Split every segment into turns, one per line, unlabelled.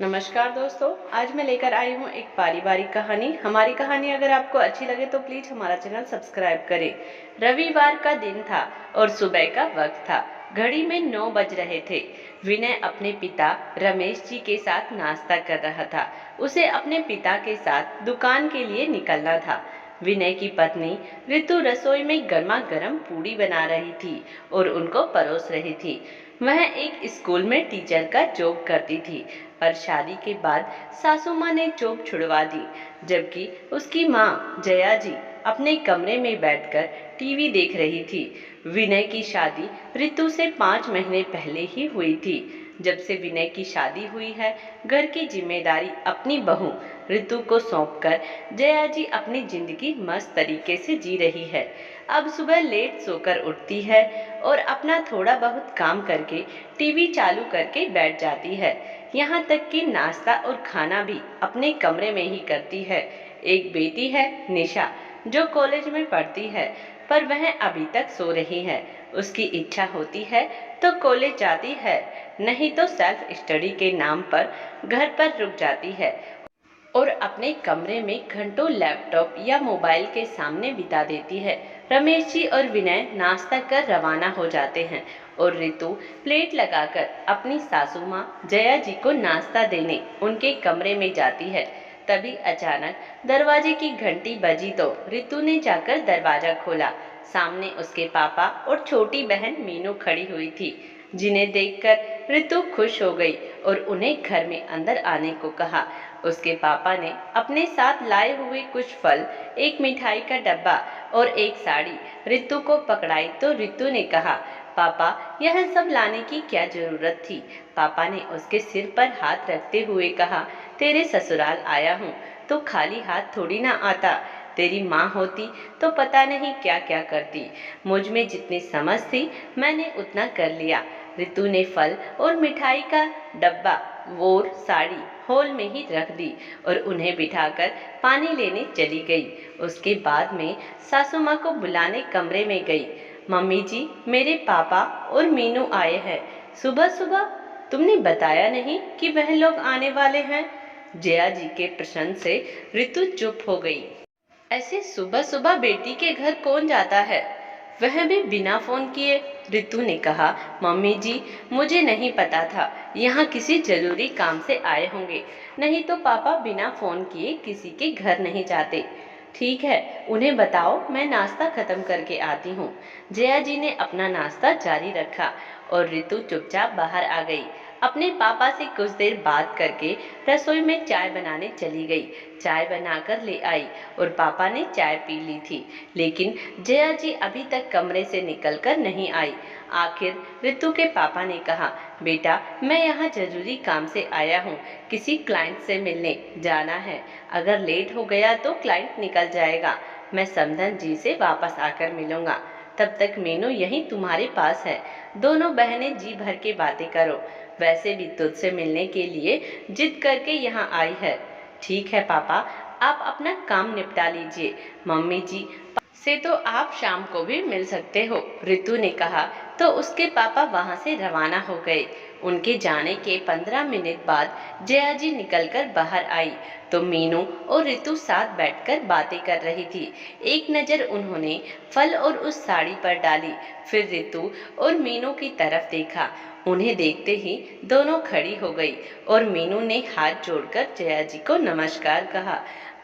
नमस्कार दोस्तों, आज मैं लेकर आई हूँ एक पारिवारिक कहानी। हमारी कहानी अगर आपको अच्छी लगे तो प्लीज हमारा चैनल सब्सक्राइब करें। रविवार का दिन था और सुबह का वक्त था। घड़ी में 9 बज रहे थे। विनय अपने पिता रमेश जी के साथ नाश्ता कर रहा था। उसे अपने पिता के साथ दुकान के लिए निकलना था। विनय की पत्नी ऋतु रसोई में गर्मा गर्म पूड़ी बना रही थी और उनको परोस रही थी। वह एक स्कूल में टीचर का जॉब करती थी, पर शादी के बाद सासू माँ ने जॉब छुड़वा दी, जबकि उसकी माँ जया जी अपने कमरे में बैठकर टीवी देख रही थी। विनय की शादी ऋतु से 5 महीने पहले ही हुई थी। जब से विनय की शादी हुई है, घर की जिम्मेदारी अपनी बहू ऋतु को सौंपकर जया जी अपनी जिंदगी मस्त तरीके से जी रही है। अब सुबह लेट सोकर उठती है और अपना थोड़ा बहुत काम करके टीवी चालू करके बैठ जाती है। यहाँ तक कि नाश्ता और खाना भी अपने कमरे में ही करती है। एक बेटी है निशा, जो कॉलेज में पढ़ती है, पर वह अभी तक सो रही है। उसकी इच्छा होती है तो कॉलेज जाती है, नहीं तो सेल्फ स्टडी के नाम पर घर पर रुक जाती है और अपने कमरे में घंटों लैपटॉप या मोबाइल के सामने बिता देती है। रमेश जी और विनय नाश्ता कर रवाना हो जाते हैं और ऋतु प्लेट लगाकर अपनी सासू माँ जया जी को नाश्ता देने उनके कमरे में जाती है। तभी अचानक दरवाजे की घंटी बजी तो ऋतु ने जाकर दरवाजा खोला। सामने उसके पापा और छोटी बहन मीनू खड़ी हुई थी, जिन्हें देखकर ऋतु खुश हो गई और उन्हें घर में अंदर आने को कहा। उसके पापा ने अपने साथ लाए हुए कुछ फल, एक मिठाई का डब्बा और एक साड़ी ऋतु को पकड़ाई तो ऋतु ने कहा, पापा यह सब लाने की क्या जरूरत थी। पापा ने उसके सिर पर हाथ रखते हुए कहा, तेरे ससुराल आया हूँ तो खाली हाथ थोड़ी ना आता। तेरी माँ होती तो पता नहीं क्या क्या करती। मुझ में जितनी समझ थी मैंने उतना कर लिया। ऋतु ने फल और मिठाई का डब्बा और साड़ी हॉल में ही रख दी और उन्हें बिठाकर पानी लेने चली गई। उसके बाद में सासू माँ को बुलाने कमरे में गई। मम्मी जी, मेरे पापा और मीनू आए हैं। सुबह सुबह तुमने बताया नहीं कि वह लोग आने वाले हैं। जया जी के प्रश्न से ऋतु चुप हो गई। ऐसे सुबह सुबह बेटी के घर कौन जाता है, वह भी बिना फोन किए। ऋतु ने कहा, मम्मी जी मुझे नहीं पता था, यहाँ किसी जरूरी काम से आए होंगे, नहीं तो पापा बिना फोन किए किसी के घर नहीं जाते। ठीक है, उन्हें बताओ, मैं नाश्ता खत्म करके आती हूँ। जया जी ने अपना नाश्ता जारी रखा और ऋतु चुपचाप बाहर आ गई। अपने पापा से कुछ देर बात करके रसोई में चाय बनाने चली गई। चाय बनाकर ले आई और पापा ने चाय पी ली थी, लेकिन जया जी अभी तक कमरे से निकलकर नहीं आई। आखिर ऋतु के पापा ने कहा, बेटा मैं यहाँ जरूरी काम से आया हूँ, किसी क्लाइंट से मिलने जाना है। अगर लेट हो गया तो क्लाइंट निकल जाएगा। मैं समधन जी से वापस आकर मिलूंगा। तब तक मीनू यहीं तुम्हारे पास है। दोनों बहनें जी भर के बातें करो। वैसे भी तुझसे मिलने के लिए जिद करके यहाँ आई है। ठीक है पापा, आप अपना काम निपटा लीजिए। मम्मी जी से तो आप शाम को भी मिल सकते हो, ऋतु ने कहा तो उसके पापा वहां से रवाना हो गए। उनके जाने के 15 मिनट बाद जया जी निकलकर बाहर आई तो मीनू और ऋतु साथ बैठकर बातें कर रही थी। एक नज़र उन्होंने फल और उस साड़ी पर डाली, फिर ऋतु और मीनू की तरफ देखा। उन्हें देखते ही दोनों खड़ी हो गई और मीनू ने हाथ जोड़कर जया जी को नमस्कार कहा।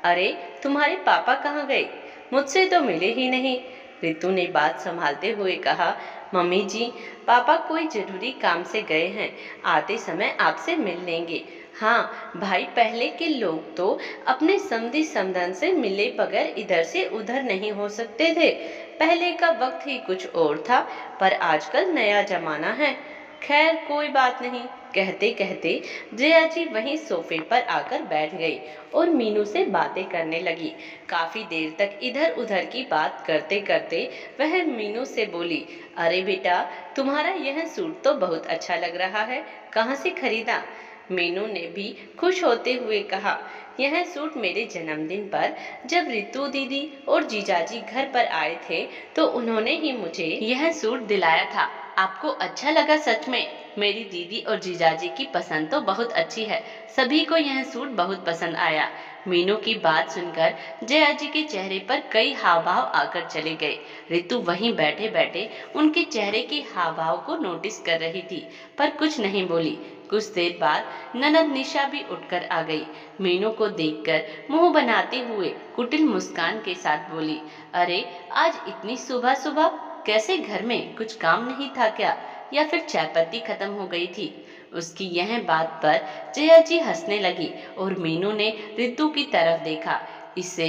अरे तुम्हारे पापा कहाँ गए, मुझसे तो मिले ही नहीं। ऋतु ने बात संभालते हुए कहा, मम्मी जी पापा कोई जरूरी काम से गए हैं, आते समय आपसे मिल लेंगे। हाँ भाई, पहले के लोग तो अपने समधी समधन से मिले बगैर इधर से उधर नहीं हो सकते थे। पहले का वक्त ही कुछ और था, पर आजकल नया जमाना है। खैर कोई बात नहीं, कहते कहते जया जी वहीं सोफे पर आकर बैठ गई और मीनू से बातें करने लगी। काफी देर तक इधर उधर की बात करते करते वह मीनू से बोली, अरे बेटा तुम्हारा यह सूट तो बहुत अच्छा लग रहा है, कहाँ से खरीदा। मीनू ने भी खुश होते हुए कहा, यह सूट मेरे जन्मदिन पर जब ऋतु दीदी और जीजाजी घर पर आए थे तो उन्होंने ही मुझे यह सूट दिलाया था। आपको अच्छा लगा सच में? मेरी दीदी और जीजाजी की पसंद तो बहुत अच्छी है, सभी को यह सूट बहुत पसंद आया। मीनू की बात सुनकर जया जी के चेहरे पर कई हाव भाव आकर चले गए। रितु वहीं बैठे बैठे उनके चेहरे के हाव भाव को नोटिस कर रही थी, पर कुछ नहीं बोली। कुछ देर बाद ननद निशा भी उठकर आ गई। मीनू को देखकर मुंह बनाते हुए कुटिल मुस्कान के साथ बोली, अरे आज इतनी सुबह सुबह कैसे? घर में कुछ काम नहीं था क्या, या फिर चाय पत्ती खत्म हो गई थी? उसकी यह बात पर जया जी हंसने लगी और मीनू ने रितु की तरफ देखा। इसे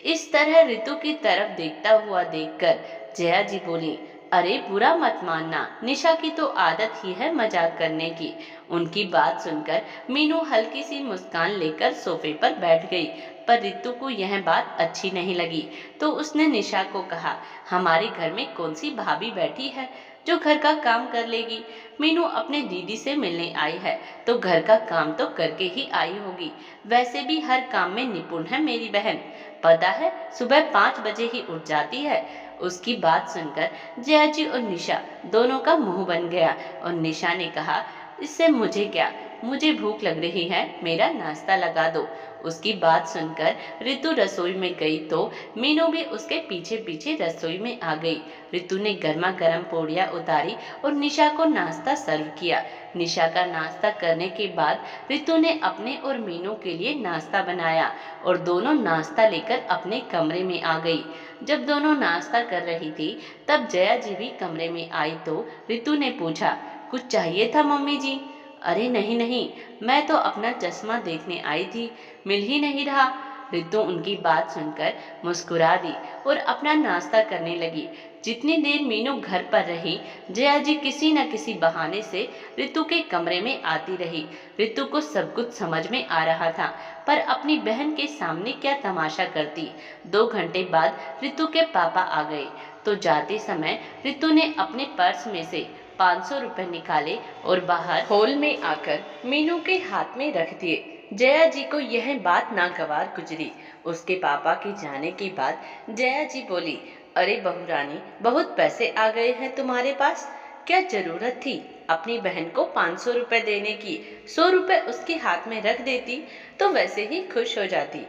इस तरह रितु की तरफ देखता हुआ देखकर जया जी बोली, अरे बुरा मत मानना, निशा की तो आदत ही है मजाक करने की। उनकी बात सुनकर मीनू हल्की सी मुस्कान लेकर सोफे पर बैठ गई, पर रितु को यह बात अच्छी नहीं लगी, तो उसने निशा को कहा, हमारे घर में कौन सी भाभी बैठी है जो घर का काम कर लेगी? मीनू अपने दीदी से मिलने आई है तो घर का काम तो करके ही आई होगी। वैसे भी हर काम में निपुण है मेरी बहन, पता है सुबह 5 बजे ही उठ जाती है। उसकी बात सुनकर जया जी और निशा दोनों का मुंह बन गया और निशा ने कहा, इससे मुझे क्या, मुझे भूख लग रही है, मेरा नाश्ता लगा दो। उसकी बात सुनकर रितु रसोई में गई तो मीनू भी उसके पीछे पीछे रसोई में आ गई। रितु ने गर्मा गर्म पोड़ियाँ उतारी और निशा को नाश्ता सर्व किया। निशा का नाश्ता करने के बाद रितु ने अपने और मीनू के लिए नाश्ता बनाया और दोनों नाश्ता लेकर अपने कमरे में आ गई। जब दोनों नाश्ता कर रही थी तब जया जी भी कमरे में आई तो रितु ने पूछा, कुछ चाहिए था मम्मी जी? अरे नहीं नहीं, मैं तो अपना चश्मा देखने आई थी, मिल ही नहीं रहा। रितु उनकी बात सुनकर मुस्कुरा दी और अपना नाश्ता करने लगी। जितनी देर मीनू घर पर रही, जया जी किसी न किसी बहाने से रितु के कमरे में आती रही। रितु को सब कुछ समझ में आ रहा था, पर अपनी बहन के सामने क्या तमाशा करती। 2 घंटे बाद रितु के पापा आ गए तो जाते समय रितु ने अपने पर्स में से 500 रुपए निकाले और बाहर हॉल में आकर मीनू के हाथ में रख दिए। जया जी को यह बात नागवार गुजरी। उसके पापा के जाने के बाद जया जी बोली, अरे बहू रानी, बहुत पैसे आ गए हैं तुम्हारे पास, क्या जरूरत थी अपनी बहन को 500 रुपए देने की? 100 रुपए उसके हाथ में रख देती तो वैसे ही खुश हो जाती।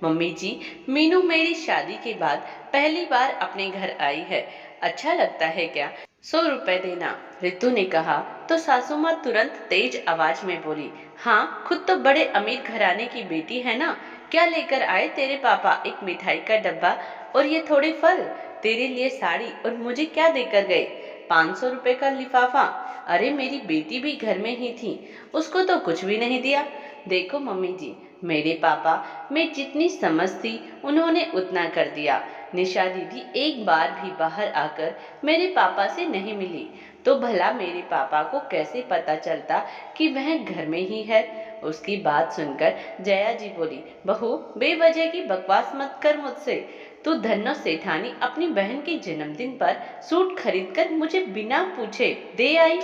मम्मी जी, मीनू मेरी शादी के बाद पहली बार अपने घर आई है, अच्छा लगता है क्या? 100 रुपए देना। रितु ने कहा तो सासू माँ तुरंत तेज आवाज में बोली, हाँ खुद तो बड़े अमीर घराने की बेटी है ना, क्या लेकर आए तेरे पापा? एक मिठाई का डब्बा और ये थोड़े फल, तेरे लिए साड़ी, और मुझे क्या देकर गए? 500 रुपए का लिफाफा। अरे मेरी बेटी भी घर में ही थी, उसको तो कुछ भी नहीं दिया। देखो मम्मी जी, मेरे पापा में जितनी समझ थी उन्होंने उतना कर दिया। निशा दीदी एक बार भी बाहर आकर मेरे पापा से नहीं मिली तो भला मेरे पापा को कैसे पता चलता कि वह घर में ही है? उसकी बात सुनकर जया जी बोली, बहू बेवजह की बकवास मत कर मुझसे। तू धन्नो सेठानी अपनी बहन के जन्मदिन पर सूट खरीदकर मुझे बिना पूछे दे आई।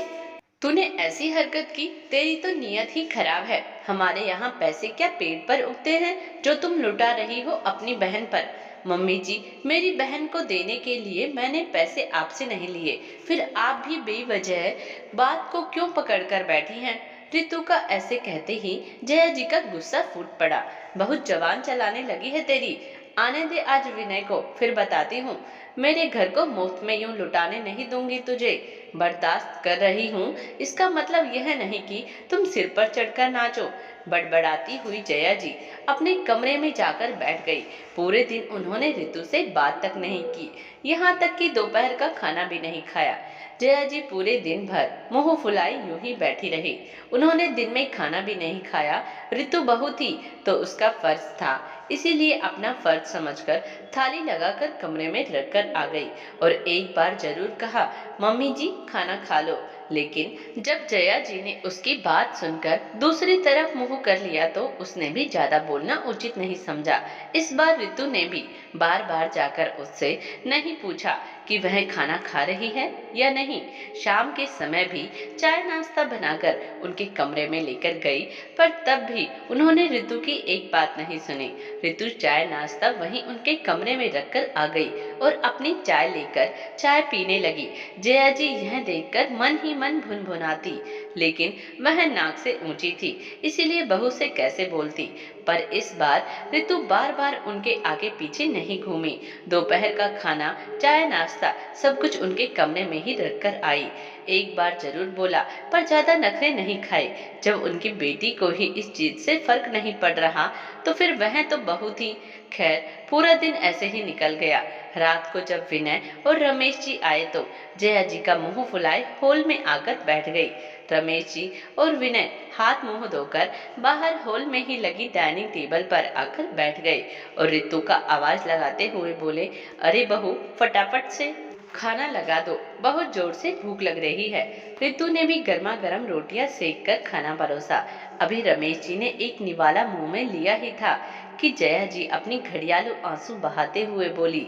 तूने ऐसी हरकत की, तेरी तो नीयत ही खराब है। हमारे यहाँ पैसे क्या पेड़ पर उगते हैं जो तुम लुटा रही हो अपनी बहन पर? मम्मी जी, मेरी बहन को देने के लिए मैंने पैसे आपसे नहीं लिए, फिर आप भी बेवजह बात को क्यों पकड़ कर बैठी हैं? रितु का ऐसे कहते ही जया जी का गुस्सा फूट पड़ा। बहुत जबान चलाने लगी है तेरी, आने दे आज विनय को, फिर बताती हूँ। मेरे घर को मुफ्त में यूं लुटाने नहीं दूंगी तुझे। बर्दाश्त कर रही हूँ इसका मतलब यह नहीं कि तुम सिर पर चढ़कर नाचो। बड़बड़ाती हुई जया जी अपने कमरे में जाकर बैठ गई। पूरे दिन उन्होंने रितु से बात तक नहीं की, यहाँ तक कि दोपहर का खाना भी नहीं खाया। जया जी पूरे दिन भर मुंह फुलाई यूं ही बैठी रही। उन्होंने दिन में खाना भी नहीं खाया। रितु बहू थी तो उसका फर्ज था, इसीलिए अपना फर्ज समझकर थाली लगाकर कमरे में रखकर आ गई और एक बार जरूर कहा, मम्मी जी खाना खा लो। लेकिन जब जया जी ने उसकी बात सुनकर दूसरी तरफ मुंह कर लिया तो उसने भी ज्यादा बोलना उचित नहीं समझा। इस बार रितु ने भी बार बार जाकर उससे नहीं पूछा कि वह खाना खा रही है या नहीं। शाम के समय भी चाय नाश्ता बनाकर उनके कमरे में लेकर गई, पर तब भी उन्होंने रितु की एक बात नहीं सुनी। रितु चाय नाश्ता वहीं उनके कमरे में रखकर आ गई और अपनी चाय लेकर चाय पीने लगी। जया जी यह देखकर मन ही मन भुनभुनाती, लेकिन वह नाक से ऊंची थी, इसीलिए बहू से कैसे बोलती। पर इस बार रितु बार बार उनके आगे पीछे नहीं घूमी। दोपहर का खाना, चाय नाश्ता सब कुछ उनके कमरे में ही रखकर आई। एक बार जरूर बोला, पर ज्यादा नखरे नहीं खाए। जब उनकी बेटी को ही इस चीज से फर्क नहीं पड़ रहा तो फिर वह तो बहू थी। खैर, पूरा दिन ऐसे ही निकल गया। रात को जब विनय और रमेश जी आए तो जया जी का मुंह फुलाए हॉल में आकर बैठ गई। रमेश जी और विनय हाथ मुंह धोकर बाहर हॉल में ही लगी डाइनिंग टेबल पर आकर बैठ गए और रितु का आवाज लगाते हुए बोले, अरे बहू, फटाफट से खाना लगा दो, बहुत जोर से भूख लग रही है। रितु ने भी गर्मा गर्म रोटियां सेक कर खाना परोसा। अभी रमेश जी ने एक निवाला मुंह में लिया ही था कि जया जी अपनी घड़ियालू आंसू बहाते हुए बोली,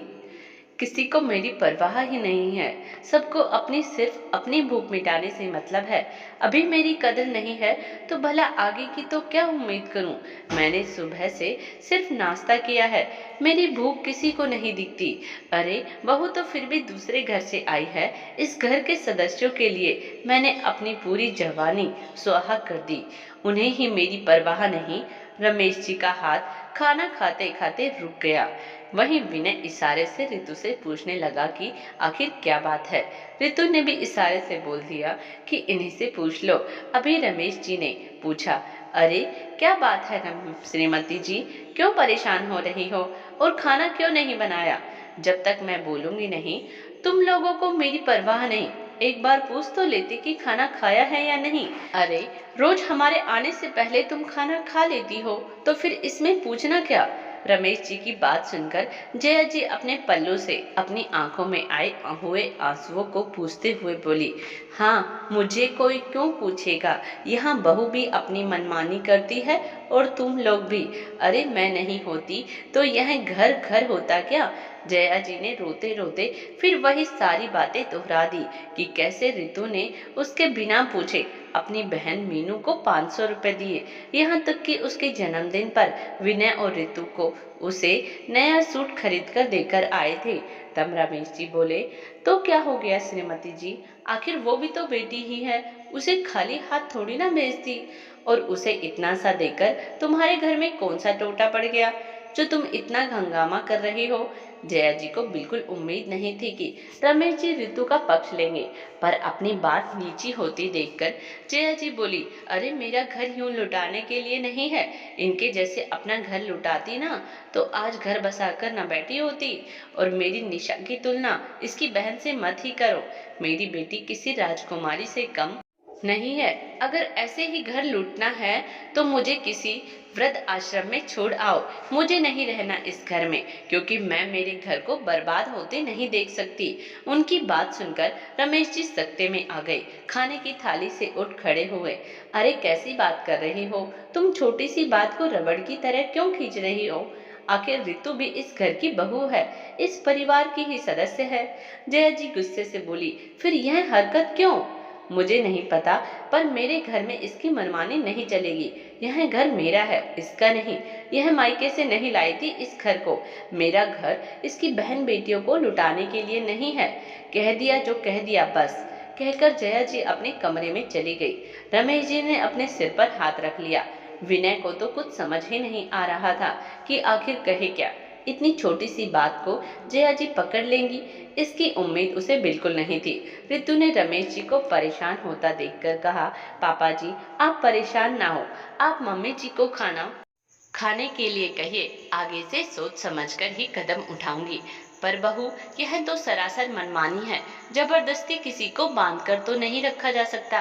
किसी को मेरी परवाह ही नहीं है। सबको अपनी सिर्फ अपनी भूख मिटाने से मतलब है। अभी मेरी कदर नहीं है तो भला आगे की तो क्या उम्मीद करूं। मैंने सुबह से सिर्फ नाश्ता किया है, मेरी भूख किसी को नहीं दिखती। अरे बहू तो फिर भी दूसरे घर से आई है। इस घर के सदस्यों के लिए मैंने अपनी पूरी जवानी सुहागा कर दी, उन्हें ही मेरी परवाह नहीं। रमेश जी का हाथ खाना खाते खाते रुक गया। वहीं विनय इशारे से रितु से पूछने लगा कि आखिर क्या बात है। रितु ने भी इशारे से बोल दिया कि इन्हीं से पूछ लो। अभी रमेश जी ने पूछा, अरे क्या बात है श्रीमती जी, क्यों परेशान हो रही हो और खाना क्यों नहीं बनाया। जब तक मैं बोलूंगी नहीं तुम लोगों को मेरी परवाह नहीं। एक बार पूछ तो लेती कि खाना खाया है या नहीं। अरे रोज हमारे आने से पहले तुम खाना खा लेती हो तो फिर इसमें पूछना क्या। रमेश जी की बात सुनकर जया जी अपने पल्लू से अपनी आंखों में आए हुए आंसुओं को पूछते हुए बोली, हाँ, मुझे कोई क्यों पूछेगा। यहाँ बहू भी अपनी मनमानी करती है और तुम लोग भी। अरे मैं नहीं होती तो यह घर घर होता क्या। जया जी ने रोते रोते फिर वही सारी बातें दोहरा दी कि कैसे रितु ने उसके बिना पूछे अपनी बहन मीनू को 500 रुपए दिए। यहाँ तक कि उसके जन्मदिन पर विनय और रितु को उसे नया सूट खरीद कर देकर आए थे। तब रमेश जी बोले, तो क्या हो गया श्रीमती जी, आखिर वो भी तो बेटी ही है, उसे खाली हाथ थोड़ी ना भेजती। और उसे इतना सा देकर तुम्हारे घर में कौन सा टोटा पड़ गया जो तुम इतना हंगामा कर रही हो। जया जी को बिल्कुल उम्मीद नहीं थी कि रमेश जी रितु का पक्ष लेंगे, पर अपनी बात नीची होती देखकर जया जी बोली, अरे मेरा घर यूं लुटाने के लिए नहीं है। इनके जैसे अपना घर लुटाती ना तो आज घर बसाकर न बैठी होती। और मेरी निशा की तुलना इसकी बहन से मत ही करो। मेरी बेटी किसी राजकुमारी से कम नहीं है। अगर ऐसे ही घर लूटना है तो मुझे किसी वृद्ध आश्रम में छोड़ आओ। मुझे नहीं रहना इस घर में, क्योंकि मैं मेरे घर को बर्बाद होते नहीं देख सकती। उनकी बात सुनकर रमेश जी सख्ते में आ गए। खाने की थाली से उठ खड़े हुए। अरे कैसी बात कर रही हो तुम, छोटी सी बात को रबड़ की तरह क्यों खींच रही हो। आखिर रितु भी इस घर की बहू है, इस परिवार की ही सदस्य है। जया जी गुस्से से बोली, फिर यह हरकत क्यों। मुझे नहीं पता, पर मेरे घर में इसकी मनमानी नहीं चलेगी। यह घर मेरा है, इसका नहीं। यह मायके से नहीं लाई थी इस घर को। मेरा घर इसकी बहन बेटियों को लुटाने के लिए नहीं है। कह दिया जो कह दिया बस, कहकर जया जी अपने कमरे में चली गई। रमेश जी ने अपने सिर पर हाथ रख लिया। विनय को तो कुछ समझ ही नहीं आ रहा था कि आखिर कहे क्या। इतनी छोटी सी बात को जया जी पकड़ लेंगी, इसकी उम्मीद उसे बिल्कुल नहीं थी। रितु ने रमेश जी को परेशान होता देखकर कहा, पापा जी आप परेशान ना हो, आप मम्मी जी को खाना खाने के लिए कहिए, आगे से सोच समझकर ही कदम उठाऊंगी। पर बहू, यह तो सरासर मनमानी है, जबरदस्ती किसी को बांधकर तो नहीं रखा जा सकता।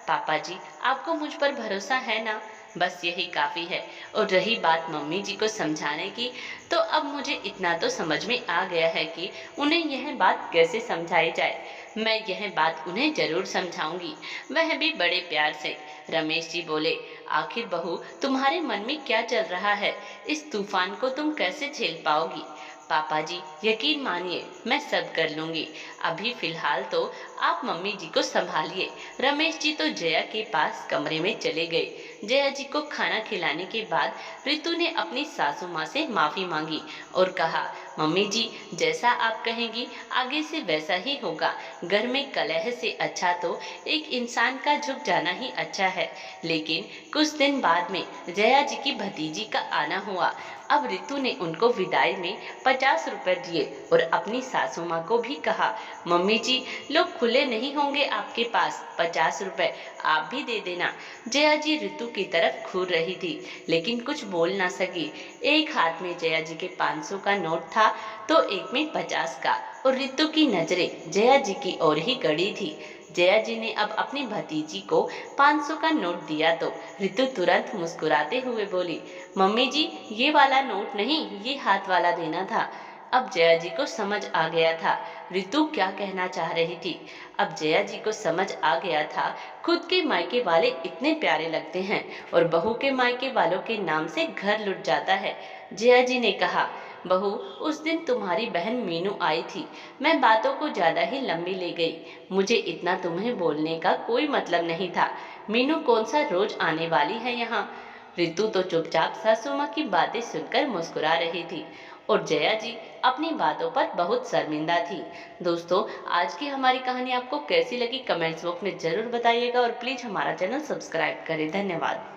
पापा जी आपको मुझ पर भरोसा है ना, बस यही काफी है। और रही बात मम्मी जी को समझाने की, तो अब मुझे इतना तो समझ में आ गया है कि उन्हें यह बात कैसे समझाई जाए। मैं यह बात उन्हें जरूर समझाऊंगी, वह भी बड़े प्यार से। रमेश जी बोले, आखिर बहू तुम्हारे मन में क्या चल रहा है? इस तूफान को तुम कैसे झेल पाओगी? पापा जी यकीन मानिए मैं सब कर लूंगी, अभी फिलहाल तो आप मम्मी जी को संभालिए। रमेश जी तो जया के पास कमरे में चले गए। जया जी को खाना खिलाने के बाद रितु ने अपनी सासू माँ से माफी मांगी और कहा, मम्मी जी जैसा आप कहेंगी आगे से वैसा ही होगा। घर में कलह से अच्छा तो एक इंसान का झुक जाना ही अच्छा है। लेकिन कुछ दिन बाद में जया जी की भतीजी का आना हुआ। अब रितु ने उनको विदाई में 50 रुपए दिए और अपनी सासू माँ को भी कहा, मम्मी जी लोग खुले नहीं होंगे आपके पास, 50 रुपए आप भी दे देना। जया जी रितु की तरफ घूर रही थी लेकिन कुछ बोल ना सकी। एक हाथ में जया जी के 500 का नोट था तो एक में 50 का, और रितु की नजरें जया जी की ओर ही गड़ी थी। जया जी ने अब अपनी भतीजी को 500 का नोट दिया तो रितु तुरंत मुस्कुराते हुए बोली, मम्मी जी ये वाला नोट नहीं, ये हाथ वाला देना था। अब जया जी को समझ आ गया था रितु क्या कहना चाह रही थी। अब जया जी को समझ आ गया था खुद के मायके वाले इतने प्यारे लगते हैं और बहू के मायके वालों के नाम से घर लुट जाता है। जया जी ने कहा, बहू उस दिन तुम्हारी बहन मीनू आई थी, मैं बातों को ज्यादा ही लंबी ले गई। मुझे इतना तुम्हें बोलने का कोई मतलब नहीं था। मीनू कौन सा रोज आने वाली है यहाँ? रितु तो चुपचाप सासू माँ की बातें सुनकर मुस्कुरा रही थी और जया जी अपनी बातों पर बहुत शर्मिंदा थी। दोस्तों आज की हमारी कहानी आपको कैसी लगी कमेंट्स बॉक्स में जरूर बताइएगा और प्लीज हमारा चैनल सब्सक्राइब करें। धन्यवाद।